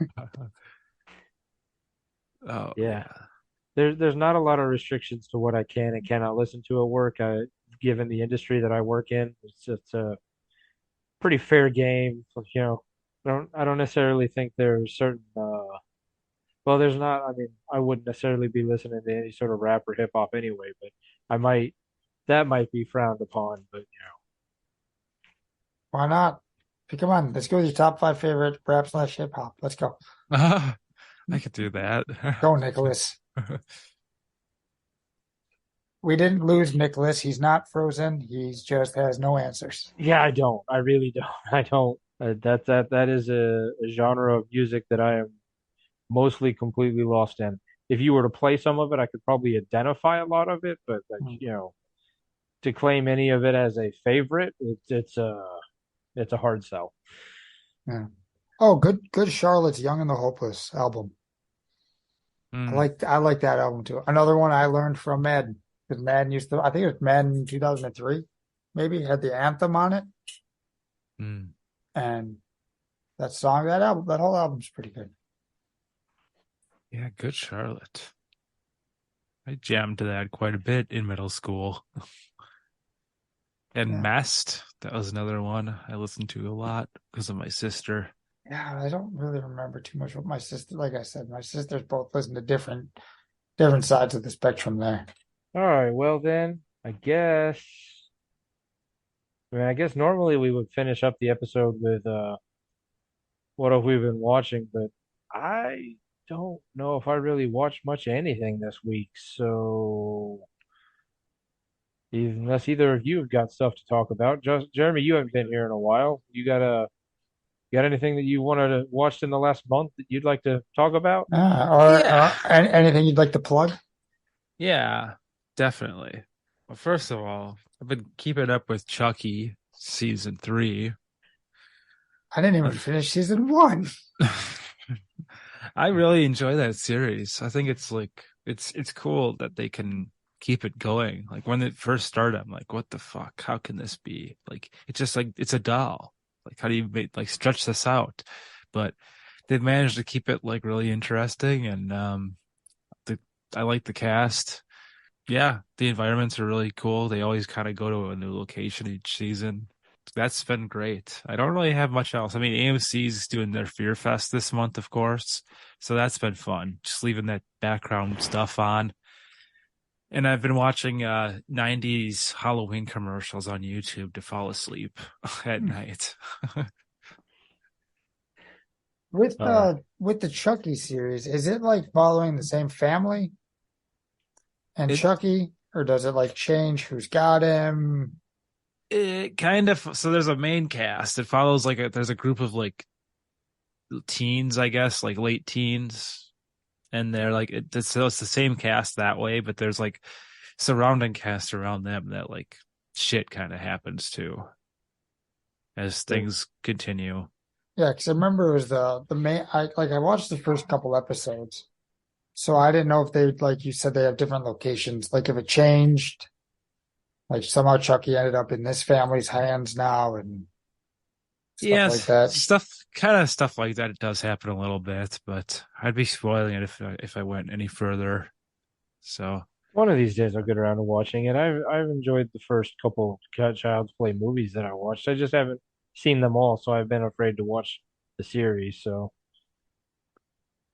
Oh, Yeah. yeah. There's not a lot of restrictions to what I can and cannot listen to at work. Given the industry that I work in, it's just a pretty fair game. I don't necessarily think there's certain well, there's not. I mean, I wouldn't necessarily be listening to any sort of rap or hip hop anyway, but I might that might be frowned upon. But Why not? Come on, let's go with your top five favorite rap slash hip hop. Let's go. I could do that. Go, Nicholas. We didn't lose Nicholas. He's not frozen. He just has no answers. yeah, I don't. I really don't. I don't. That is a genre of music that I am mostly completely lost in. If you were to play some of it, I could probably identify a lot of it, but Hmm. to claim any of it as a favorite, it's a hard sell. Yeah. Oh, good Charlotte's Young and the Hopeless album. Mm, I like that album too. Another one I learned from Madden because Madden used to I think it was Madden 2003, maybe had the anthem on it, mm. and that whole album's pretty good. Yeah, good Charlotte. I jammed to that quite a bit in middle school. And Yeah. Mast, that was another one I listened to a lot because of my sister. Yeah, I don't really remember too much what my sister, like I said, my sisters both listen to different sides of the spectrum there. All right, well then, I guess normally we would finish up the episode with what have we been watching, but I don't know if I really watched much of anything this week. So unless either of you have got stuff to talk about, just Jeremy, you haven't been here in a while. You got anything that you wanted to watch in the last month that you'd like to talk about? Yeah. Anything you'd like to plug? Yeah, definitely. Well, first of all, I've been keeping up with Chucky season 3. I didn't even finish season one. I really enjoy that series. I think it's like it's cool that they can keep it going. Like when it first started, I'm like, what the fuck? How can this be? Like it's just like it's a doll. Like how do you make like stretch this out? But they've managed to keep it like really interesting and the I like the cast. Yeah, the environments are really cool. They always kind of go to a new location each season. That's been great. I don't really have much else. I mean, AMC's doing their Fear Fest this month, of course. So that's been fun. Just leaving that background stuff on. And I've been watching 90s Halloween commercials on YouTube to fall asleep at night. Uh, With the Chucky series, is it like following the same family and It Chucky, or does it like change who's got him? it kind of so there's a main cast. It follows like there's a group of like teens, I guess, like late teens, and they're like so it's the same cast that way, but there's like surrounding cast around them that like shit kind of happens to as things continue. Yeah, because I remember it was the main. I watched the first couple episodes, so I didn't know if they like you said they have different locations. Like if it changed, like somehow Chucky ended up in this family's hands now and stuff like Yes, that. stuff like that. It does happen a little bit, but I'd be spoiling it if I went any further. So one of these days I'll get around to watching it. I've enjoyed the first couple Child's Play movies that I watched. I just haven't seen them all, so I've been afraid to watch the series. So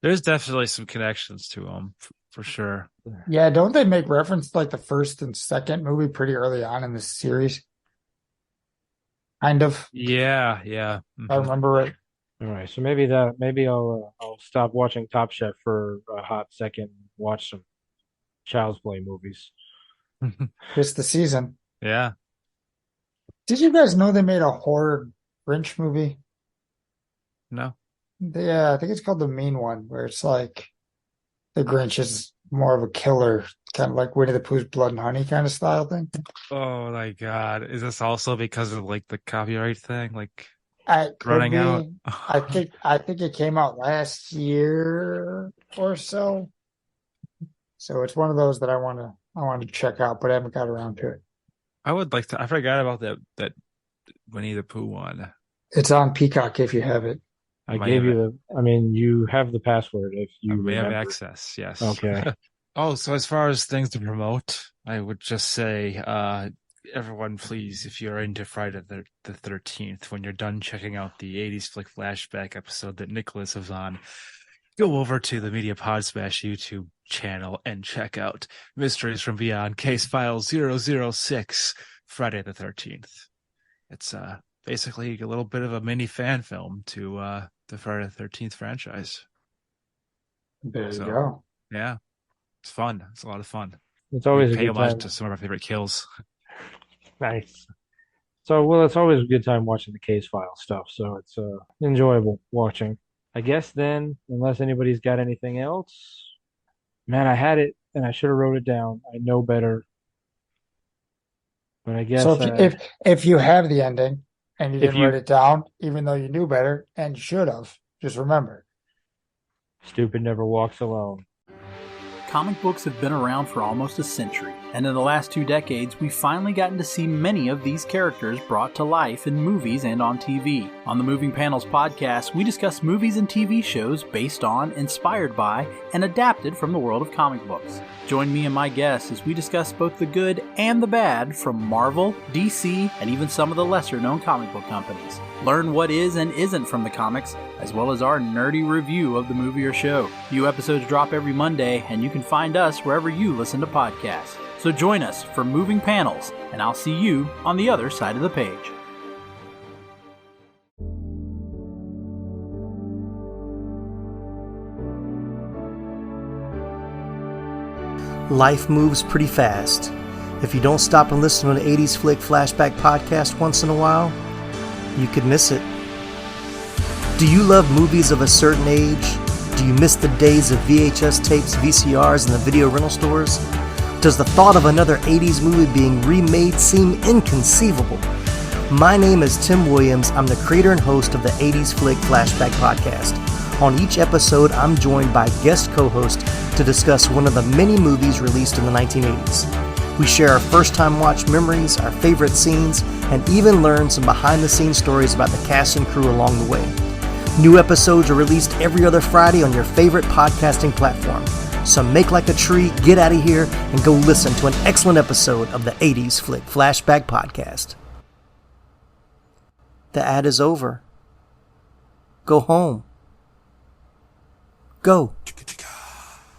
there's definitely some connections to them for sure. Yeah, don't they make reference to like the first and second movie pretty early on in this series? kind of. Yeah. I Mhm. remember it. All right, so maybe I'll stop watching Top Chef for a hot second, watch some Child's Play movies. It's the season. Yeah. Did you guys know they made a horror Grinch movie? No. Yeah, I think it's called The Mean One, where it's like the Grinch is more of a killer, kind of like Winnie the Pooh's Blood and Honey kind of style thing. Oh my God. Is this also because of like the copyright thing? Like It could running out? be. I think it came out last year or so. So it's one of those that I want to check out, but I haven't got around to it. I would like to. I forgot about that Winnie the Pooh one. It's on Peacock if you have it. I Might gave have you I mean, you have the password if I you may have remember. access. Yes. Okay. Oh, so as far as things to promote, I would just say, everyone, please, if you're into Friday the 13th, when you're done checking out the 80s Flick Flashback episode that Nicholas was on, go over to the Media Pod Smash YouTube channel and check out Mysteries from Beyond Case File 006, Friday the 13th. It's basically a little bit of a mini fan film to the Friday the 13th franchise. There you So, go. yeah, it's fun. It's a lot of fun. It's We always a pay good homage time. to some of our favorite kills. Nice. So, well, it's always a good time watching the case file stuff. So it's enjoyable watching. I guess then, unless anybody's got anything else, man, I had it and I should have wrote it down. I know better, but I So guess if you have the ending and you if didn't write you it down, even though you knew better and you should have, just remember. stupid never walks alone. Comic books have been around for almost a century, and in the last 2 decades, we've finally gotten to see many of these characters brought to life in movies and on TV. On the Moving Panels podcast, we discuss movies and TV shows based on, inspired by, and adapted from the world of comic books. Join me and my guests as we discuss both the good and the bad from Marvel, DC, and even some of the lesser-known comic book companies. Learn what is and isn't from the comics, as well as our nerdy review of the movie or show. New episodes drop every Monday, and you can find us wherever you listen to podcasts. So join us for Moving Panels, and I'll see you on the other side of the page. Life moves pretty fast. If you don't stop and listen to an 80s Flick Flashback podcast once in a while, you could miss it. Do you love movies of a certain age? Do you miss the days of VHS tapes, VCRs, and the video rental stores? Does the thought of another 80s movie being remade seem inconceivable? My name is Tim Williams. I'm the creator and host of the 80s Flick Flashback podcast. On each episode, I'm joined by guest co-hosts to discuss one of the many movies released in the 1980s. We share our first-time watch memories, our favorite scenes, and even learn some behind-the-scenes stories about the cast and crew along the way. New episodes are released every other Friday on your favorite podcasting platform. So make like a tree, get out of here, and go listen to an excellent episode of the 80s Flick Flashback podcast. The ad is over. Go home. Go.